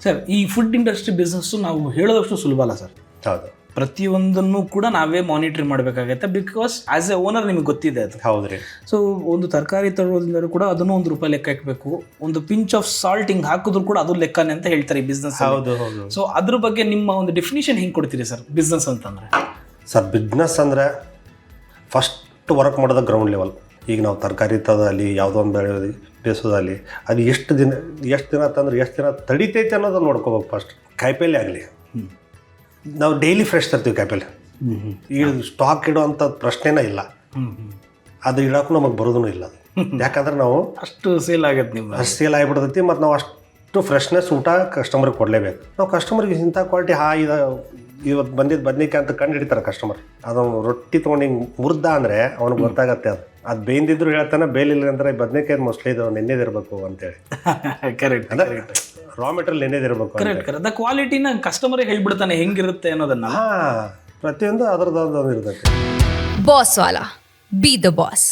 Sir ಈ food industry business ನಾವು ಹೇಳೋದಷ್ಟು ಸುಲಭ ಅಲ್ಲ ಸರ್. ಹೌದು, ಪ್ರತಿಯೊಂದನ್ನು ಕೂಡ ನಾವೇ ಮಾನಿಟರ್ ಮಾಡಬೇಕಾಗತ್ತೆ. ಬಿಕಾಸ್ ಆಸ್ ಎ ಓನರ್ ನಿಮಗೆ ಗೊತ್ತಿದೆ ಅದು. ಹೌದ್ರಿ. ಸೊ ಒಂದು ತರಕಾರಿ ತಗೊಳ್ಳೋದ್ರಿಂದ ಕೂಡ ಅದನ್ನು ₹1 ಲೆಕ್ಕ ಹಾಕಬೇಕು. ಒಂದು ಪಿಂಚ್ ಆಫ್ ಸಾಲ್ಟ್ ಹಿಂಗೆ ಹಾಕಿದ್ರು ಕೂಡ ಅದು ಲೆಕ್ಕನೇ ಅಂತ ಹೇಳ್ತಾರೆ ಈ ಬಿಸ್ನೆಸ್. ಹೌದು ಹೌದು. ಸೊ ಅದ್ರ ಬಗ್ಗೆ ನಿಮ್ಮ ಒಂದು ಡೆಫಿನಿಷನ್ ಹೆಂಗೆ ಕೊಡ್ತೀರಿ ಸರ್ ಬಿಸ್ನೆಸ್ ಅಂತಂದರೆ? ಸರ್ ಬಿಸ್ನೆಸ್ ಅಂದರೆ ಫಸ್ಟ್ ವರ್ಕ್ ಮಾಡೋದು ಗ್ರೌಂಡ್ ಲೆವೆಲ್. ಈಗ ನಾವು ತರಕಾರಿ ತಗೋದಲ್ಲಿ ಯಾವುದೋ ಒಂದು ಬೆಳೆ ಬೇಯಿಸೋದಲ್ಲಿ ಅದು ಎಷ್ಟು ದಿನ ತಂದ್ರೆ ಎಷ್ಟು ದಿನ ತಡಿತೈತೆ ಅನ್ನೋದನ್ನು ನೋಡ್ಕೋಬೇಕು. ಫಸ್ಟ್ ಕಾಯಿಪಲ್ಲೆ ಆಗಲಿ, ನಾವು ಡೈಲಿ ಫ್ರೆಶ್ ತರ್ತೀವಿ ಕಾಯಿಪಲ್ಲೆ. ಈಗ ಸ್ಟಾಕ್ ಇಡೋ ಅಂಥ ಪ್ರಶ್ನೆನೇ ಇಲ್ಲ. ಅದು ಇಡೋಕ್ಕೂ ನಮಗೆ ಬರೋದೂ ಇಲ್ಲ. ಯಾಕಂದ್ರೆ ನಾವು ಅಷ್ಟು ಸೇಲ್ ಆಗತ್ತೆ, ನಿಮ್ಮ ಅಷ್ಟು ಸೇಲ್ ಆಗಿಬಿಡ್ತೈತಿ. ಮತ್ತು ನಾವು ಅಷ್ಟು ಫ್ರೆಶ್ನೆಸ್ ಊಟ ಕಸ್ಟಮರ್ಗೆ ಕೊಡಲೇಬೇಕು. ನಾವು ಕಸ್ಟಮರ್ಗೆ ಇಂಥ ಕ್ವಾಲಿಟಿ ಇವತ್ತು ಬಂದಿದ್ದು ಬದ್ನಿಕಾಯಿ ಅಂತ ಕಂಡು ಹಿಡಿತಾರೆ ಕಸ್ಟಮರ್. ಅದನ್ನು ರೊಟ್ಟಿ ತೊಗೊಂಡು ಹಿಂಗೆ ಮುರ್ದ ಅಂದರೆ ಅವ್ನಿಗೆ ಗೊತ್ತಾಗತ್ತೆ. ಅದು ಬೇಯ್ದಿದ್ರು ಹೇಳ್ತಾನೆ, ಬೇಲಿಲ್ಲ ಅಂದರೆ ಬದ್ನಿಕಾಯಿ ಮೋಸ್ಟ್ಲಿ ಇದು ನೆನ್ನೆದಿರಬೇಕು ಅಂತೇಳಿ. ಕರೆಕ್ಟ್, ಅಂದರೆ ರಾ ಮೆಟೀರಿಯಲ್ ನೆನ್ನೆದಿರಬೇಕು. Correct correct. ದ ಕ್ವಾಲಿಟಿನ ಕಸ್ಟಮರ್ಗೆ ಹೇಳ್ಬಿಡ್ತಾನೆ ಹೆಂಗಿರುತ್ತೆ ಅನ್ನೋದನ್ನ. ಪ್ರತಿಯೊಂದು ಅದರದ್ದು ಇರ್ತೈತಿ. ಬಾಸ್ ವಾಲಾ, ಬಿ ದ ಬಾಸ್.